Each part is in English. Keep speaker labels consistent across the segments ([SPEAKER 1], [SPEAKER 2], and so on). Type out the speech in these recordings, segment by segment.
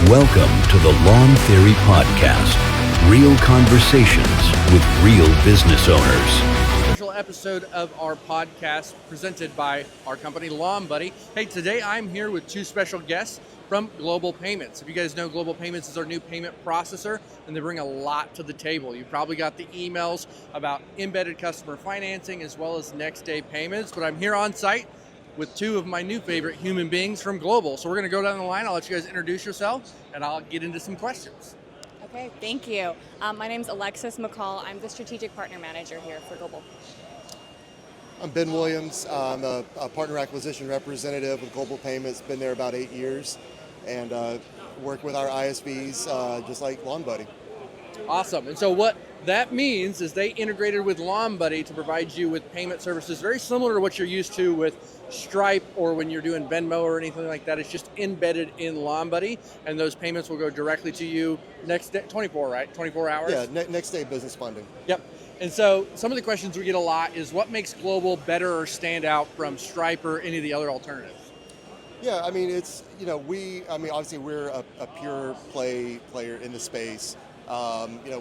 [SPEAKER 1] Welcome to the Lawn Theory Podcast. Real conversations with real business owners.
[SPEAKER 2] Special episode of our podcast presented by our company Lawn Buddy. Hey, today I'm here with two special guests from Global Payments. If you guys know, Global Payments is our new payment processor, and they bring a lot to the table. You probably got the emails about embedded customer financing as well as next day payments, but I'm here on site with two of my new favorite human beings from Global. So we're going to go down the line. I'll let you guys introduce yourselves, and I'll get into some questions.
[SPEAKER 3] Okay, thank you. My name is Alexis McCall. I'm the Strategic Partner Manager here for Global.
[SPEAKER 4] I'm Ben Williams. I'm a partner acquisition representative with Global Payments. Been there about 8 years, and work with our ISVs just like Lawn Buddy.
[SPEAKER 2] Awesome. And so what that means is they integrated with Lawn Buddy to provide you with payment services very similar to what you're used to with Stripe or when you're doing Venmo or anything like that. It's just embedded in Lawn Buddy, and those payments will go directly to you next day, 24 hours?
[SPEAKER 4] Yeah, next day business funding.
[SPEAKER 2] Yep. And so some of the questions we get a lot is what makes Global better or stand out from Stripe or any of the other alternatives?
[SPEAKER 4] Yeah, I mean, it's, obviously we're a pure play player in the space.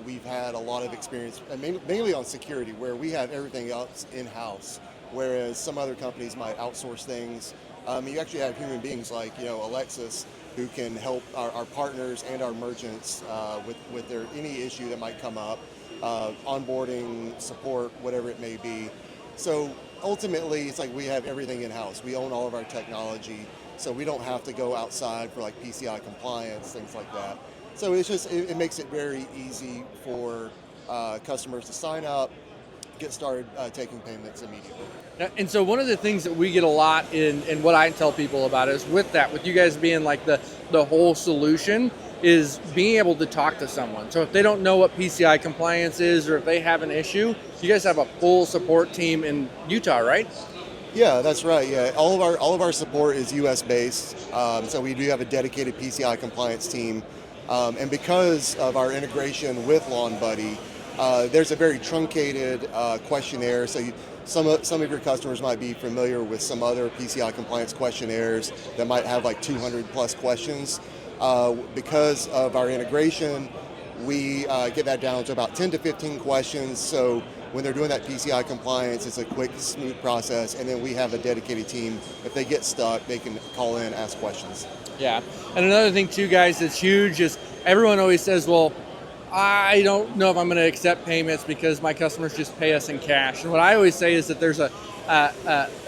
[SPEAKER 4] We've had a lot of experience, and mainly on security, where we have everything else in-house, whereas some other companies might outsource things. You actually have human beings like, Alexis, who can help our partners and our merchants with their any issue that might come up, onboarding, support, whatever it may be. So ultimately, it's like we have everything in-house. We own all of our technology, so we don't have to go outside for like PCI compliance, things like that. So it's just, it makes it very easy for customers to sign up, get started taking payments immediately.
[SPEAKER 2] And so one of the things that we get a lot in what I tell people about is with you guys being like the whole solution is being able to talk to someone. So if they don't know what PCI compliance is or if they have an issue, you guys have a full support team in Utah, right?
[SPEAKER 4] Yeah, that's right. Yeah, all of our support is U.S. based. So we do have a dedicated PCI compliance team. And because of our integration with Lawn Buddy, there's a very truncated questionnaire. So some of your customers might be familiar with some other PCI compliance questionnaires that might have like 200 plus questions. Because of our integration, we get that down to about 10 to 15 questions. So when they're doing that PCI compliance, it's a quick, smooth process. And then we have a dedicated team. If they get stuck, they can call in, ask questions.
[SPEAKER 2] Yeah. And another thing too, guys, that's huge is everyone always says, well, I don't know if I'm going to accept payments because my customers just pay us in cash. And what I always say is that there's an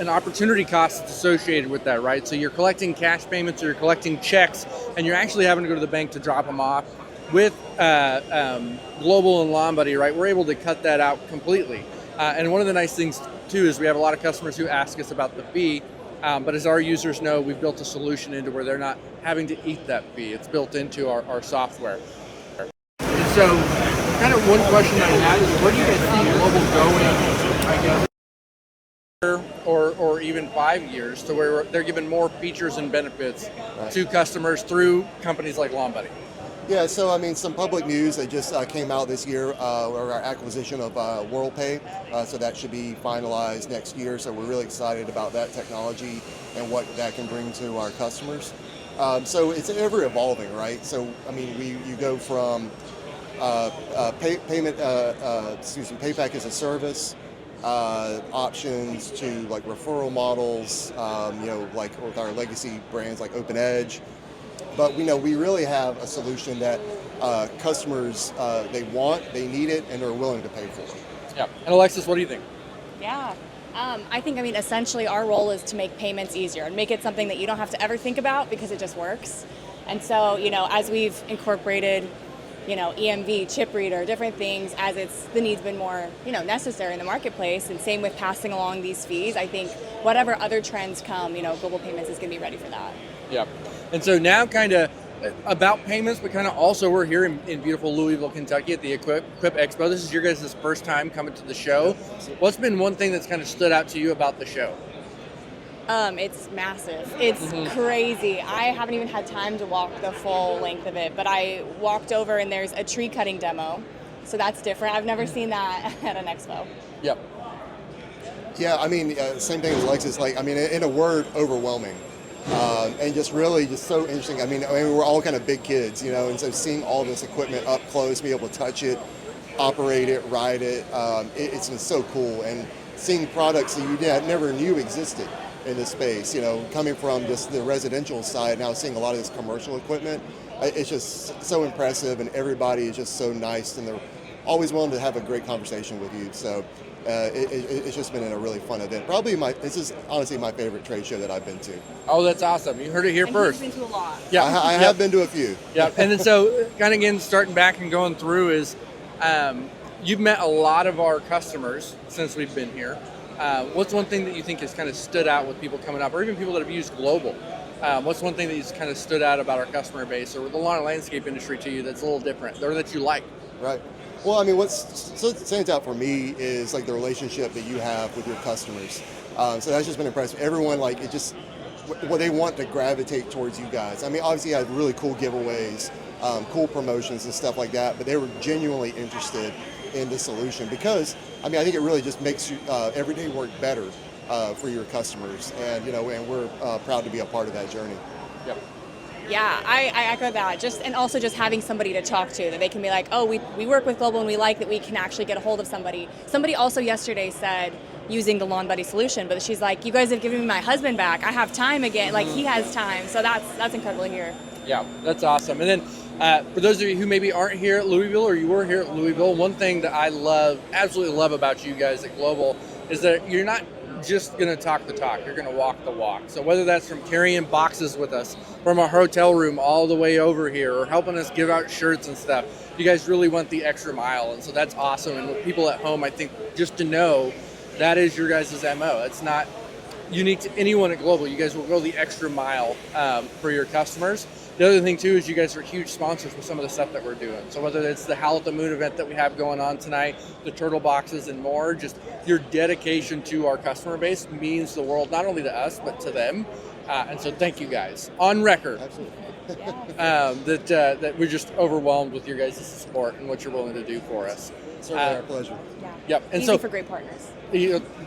[SPEAKER 2] opportunity cost that's associated with that, right? So you're collecting cash payments or you're collecting checks, and you're actually having to go to the bank to drop them off. With Global and Lawn Buddy, right, we're able to cut that out completely. And one of the nice things too is we have a lot of customers who ask us about the fee. But as our users know, we've built a solution into where they're not having to eat that fee. It's built into our software. And so kind of one question I had is where do you guys see Global going, I guess, or even 5 years to where they're giving more features and benefits to customers through companies like Lawn Buddy?
[SPEAKER 4] Yeah, so I mean, some public news that just came out this year, our acquisition of WorldPay, so that should be finalized next year. So we're really excited about that technology and what that can bring to our customers. So it's ever evolving, right? So I mean, you go from payback as a service options to like referral models, like with our legacy brands like OpenEdge. But we really have a solution that customers, they want, they need it, and are willing to pay for it.
[SPEAKER 2] Yeah. And Alexis, what do you think?
[SPEAKER 3] Yeah. I think, essentially our role is to make payments easier and make it something that you don't have to ever think about because it just works. And so, as we've incorporated, EMV, chip reader, different things, as the need's been more, necessary in the marketplace, and same with passing along these fees, I think whatever other trends come, Global Payments is going to be ready for that.
[SPEAKER 2] Yeah. And so now kind of about payments, but kind of also we're here in beautiful Louisville, Kentucky at the Equip Expo. This is your guys' first time coming to the show. What's been one thing that's kind of stood out to you about the show?
[SPEAKER 3] It's massive. It's crazy. I haven't even had time to walk the full length of it, but I walked over and there's a tree cutting demo. So that's different. I've never seen that at an expo.
[SPEAKER 4] Yep. Yeah, same thing as Alexis. In a word, overwhelming. and just really just so interesting. I mean, we're all kind of big kids, and so seeing all this equipment up close, be able to touch it, operate it, ride it, it's been so cool. And seeing products that you never knew existed in this space, coming from just the residential side, now seeing a lot of this commercial equipment, it's just so impressive, and everybody is just so nice, and they're always willing to have a great conversation with you. So it's just been a really fun event. Probably this is honestly my favorite trade show that I've been to.
[SPEAKER 2] Oh, that's awesome. You heard it here first.
[SPEAKER 3] He's been to a lot.
[SPEAKER 2] Yeah,
[SPEAKER 4] I have been to a few.
[SPEAKER 2] Yeah, and then so kind of again, starting back and going through is you've met a lot of our customers since we've been here. What's one thing that you think has kind of stood out with people coming up, or even people that have used Global? What's one thing that has kind of stood out about our customer base or the lawn and landscape industry to you that's a little different, or that you like?
[SPEAKER 4] Right. Well, I mean, what stands out for me is like the relationship that you have with your customers. So that's just been impressive. Everyone, they want to gravitate towards you guys. I mean, obviously you have really cool giveaways, cool promotions and stuff like that, but they were genuinely interested in the solution because, I mean, I think it really just makes you everyday work better for your customers, and and we're proud to be a part of that journey.
[SPEAKER 2] Yep.
[SPEAKER 3] Yeah, I echo that. And also having somebody to talk to that they can be like, oh, we work with Global and we like that we can actually get a hold of somebody. Somebody also yesterday said using the Lawn Buddy solution, but she's like, you guys have given me my husband back. I have time again. Like he has time. So that's incredible to hear.
[SPEAKER 2] Yeah, that's awesome. And then for those of you who maybe aren't here at Louisville or you were here at Louisville, one thing that I absolutely love about you guys at Global is that you're not just going to talk the talk, you're going to walk the walk. So whether that's from carrying boxes with us from our hotel room all the way over here or helping us give out shirts and stuff, you guys really went the extra mile. And so that's awesome. And with people at home, I think just to know that is your guys' MO. It's not unique to anyone at Global. You guys will go the extra mile for your customers. The other thing too is you guys are huge sponsors for some of the stuff that we're doing. So whether it's the Howl at the Moon event that we have going on tonight, the turtle boxes and more, just your dedication to our customer base means the world, not only to us, but to them. And so thank you guys. On record.
[SPEAKER 4] Absolutely.
[SPEAKER 2] That we're just overwhelmed with your guys' support and what you're willing to do for us.
[SPEAKER 4] Certainly our pleasure.
[SPEAKER 3] Yeah.
[SPEAKER 2] Yep. And
[SPEAKER 3] Easy
[SPEAKER 2] so
[SPEAKER 3] for great partners.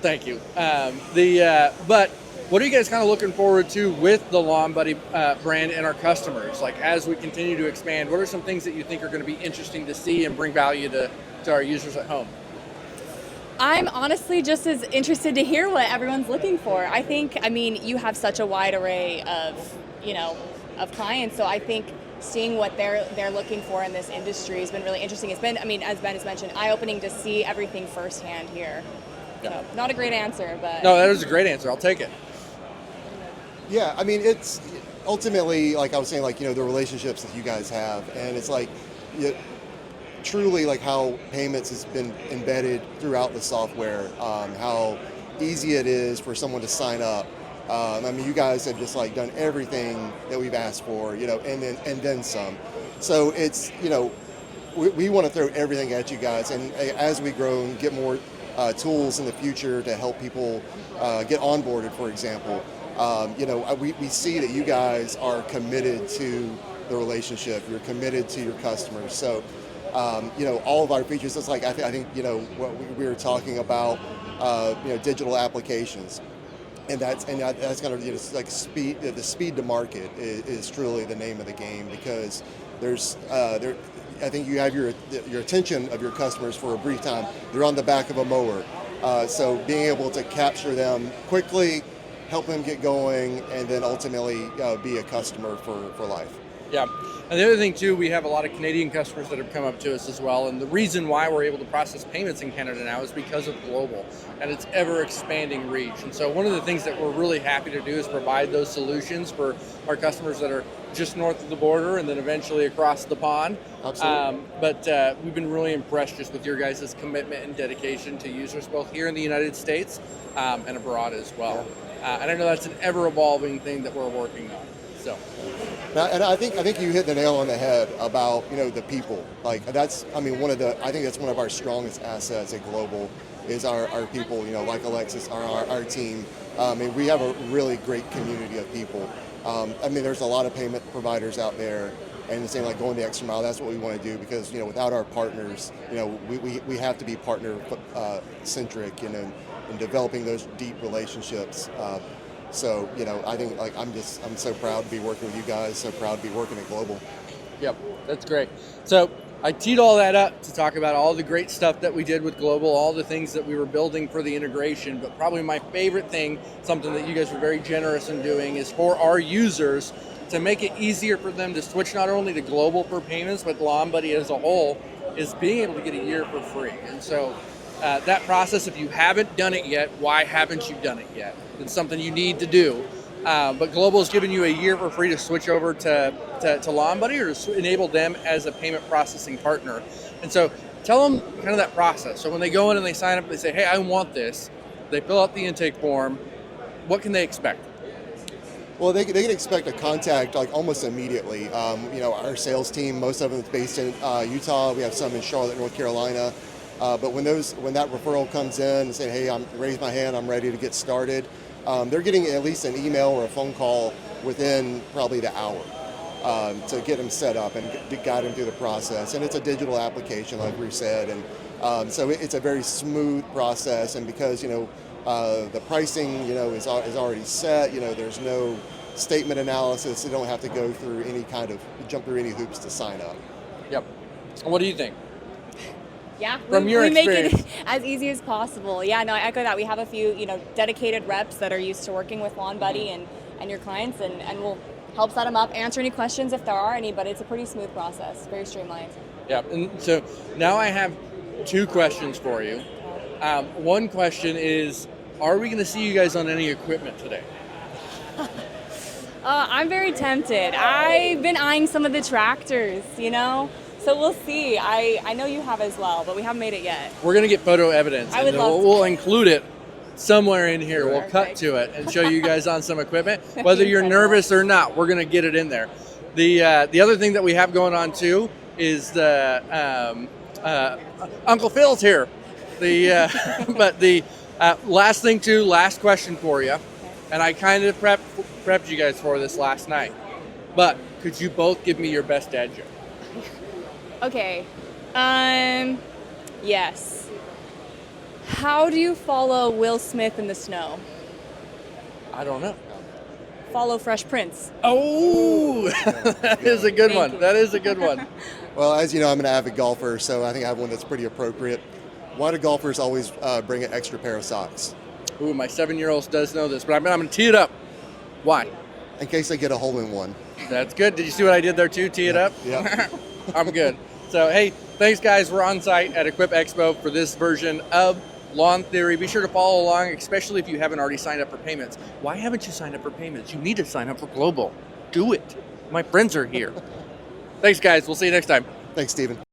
[SPEAKER 2] Thank you. But what are you guys kind of looking forward to with the Lawn Buddy brand and our customers? Like as we continue to expand, what are some things that you think are going to be interesting to see and bring value to our users at home?
[SPEAKER 3] I'm honestly just as interested to hear what everyone's looking for. I mean, you have such a wide array of clients, so I think seeing what they're looking for in this industry has been really interesting. It's been, I mean, as Ben has mentioned, eye-opening to see everything firsthand here.
[SPEAKER 2] Yeah.
[SPEAKER 3] So, not a great answer, but...
[SPEAKER 2] No, that is a great answer. I'll take it.
[SPEAKER 4] Yeah, I mean, it's ultimately, like I was saying, the relationships that you guys have, and it's truly how payments has been embedded throughout the software, how easy it is for someone to sign up. I mean, you guys have just done everything that we've asked for, and then some. So it's, we want to throw everything at you guys, and as we grow and get more tools in the future to help people get onboarded, for example, we see that you guys are committed to the relationship. You're committed to your customers. So, all of our features, it's I think, what we were talking about, digital applications. And that's going to, speed. The speed to market is truly the name of the game, because I think you have your attention of your customers for a brief time. They're on the back of a mower, so being able to capture them quickly, help them get going, and then ultimately be a customer for life.
[SPEAKER 2] Yeah. And the other thing too, we have a lot of Canadian customers that have come up to us as well. And the reason why we're able to process payments in Canada now is because of Global and its ever expanding reach. And so one of the things that we're really happy to do is provide those solutions for our customers that are just north of the border and then eventually across the pond.
[SPEAKER 4] Absolutely.
[SPEAKER 2] But we've been really impressed just with your guys' commitment and dedication to users both here in the United States and abroad as well. And I know that's an ever evolving thing that we're working on. So.
[SPEAKER 4] Now, and I think you hit the nail on the head about the people. I think that's one of our strongest assets at Global is our people. Like Alexis, our team. And we have a really great community of people. There's a lot of payment providers out there, and the same going the extra mile. That's what we want to do, because without our partners, we have to be partner centric, in developing those deep relationships. So, I think like I'm so proud to be working with you guys, so proud to be working at Global.
[SPEAKER 2] Yep, that's great. So I teed all that up to talk about all the great stuff that we did with Global, all the things that we were building for the integration, but probably my favorite thing, something that you guys were very generous in doing, is for our users to make it easier for them to switch not only to Global for payments, but Lawn Buddy as a whole, is being able to get a year for free. And so that process, if you haven't done it yet, why haven't you done it yet? It's something you need to do. But Global is giving you a year for free to switch over to Lawn Buddy or to enable them as a payment processing partner. And so tell them kind of that process. So when they go in and they sign up, they say, hey, I want this. They fill out the intake form. What can they expect?
[SPEAKER 4] Well, they can expect a contact like almost immediately. Our sales team, most of them is based in Utah. We have some in Charlotte, North Carolina. But when that referral comes in and saying, hey, raise my hand, I'm ready to get started, they're getting at least an email or a phone call within probably the hour to get them set up and guide them through the process. And it's a digital application, like we said, and so it's a very smooth process. And because the pricing is already set, there's no statement analysis. They don't have to go through jump through any hoops to sign up.
[SPEAKER 2] Yep. What do you think?
[SPEAKER 3] Yeah,
[SPEAKER 2] From your
[SPEAKER 3] we make
[SPEAKER 2] experience.
[SPEAKER 3] it as easy as possible. Yeah, no, I echo that. We have a few, dedicated reps that are used to working with Lawn Buddy and your clients, and we'll help set them up, answer any questions if there are any, but it's a pretty smooth process, very streamlined.
[SPEAKER 2] Yeah, and so now I have two questions for you. One question is, are we going to see you guys on any equipment today?
[SPEAKER 3] I'm very tempted. I've been eyeing some of the tractors, so we'll see. I know you have as well, but we haven't made it yet.
[SPEAKER 2] We're going to get photo evidence.
[SPEAKER 3] I would
[SPEAKER 2] and
[SPEAKER 3] love to.
[SPEAKER 2] We'll include it somewhere in here. We'll cut
[SPEAKER 3] Perfect.
[SPEAKER 2] to it and show you guys on some equipment. Whether you're nervous or not, we're going to get it in there. The other thing that we have going on too is the Uncle Phil's here. But the last question for you, and I kind of prepped you guys for this last night. But could you both give me your best dad joke?
[SPEAKER 3] Okay. Yes. How do you follow Will Smith in the snow?
[SPEAKER 2] I don't know.
[SPEAKER 3] Follow Fresh Prince.
[SPEAKER 2] Oh, that is a good
[SPEAKER 3] Thank
[SPEAKER 2] one.
[SPEAKER 3] you.
[SPEAKER 2] That is a good one.
[SPEAKER 4] Well, as you know, I'm an avid golfer, so I think I have one that's pretty appropriate. Why do golfers always bring an extra pair of socks?
[SPEAKER 2] Ooh, my 7-year-old does know this, but I'm going to tee it up. Why?
[SPEAKER 4] In case they get a hole-in-one.
[SPEAKER 2] That's good. Did you see what I did there too? Tee it up?
[SPEAKER 4] Yeah.
[SPEAKER 2] I'm good. So, hey, thanks, guys. We're on site at Equip Expo for this version of Lawn Theory. Be sure to follow along, especially if you haven't already signed up for payments. Why haven't you signed up for payments? You need to sign up for Global. Do it. My friends are here. Thanks, guys. We'll see you next time.
[SPEAKER 4] Thanks, Stephen.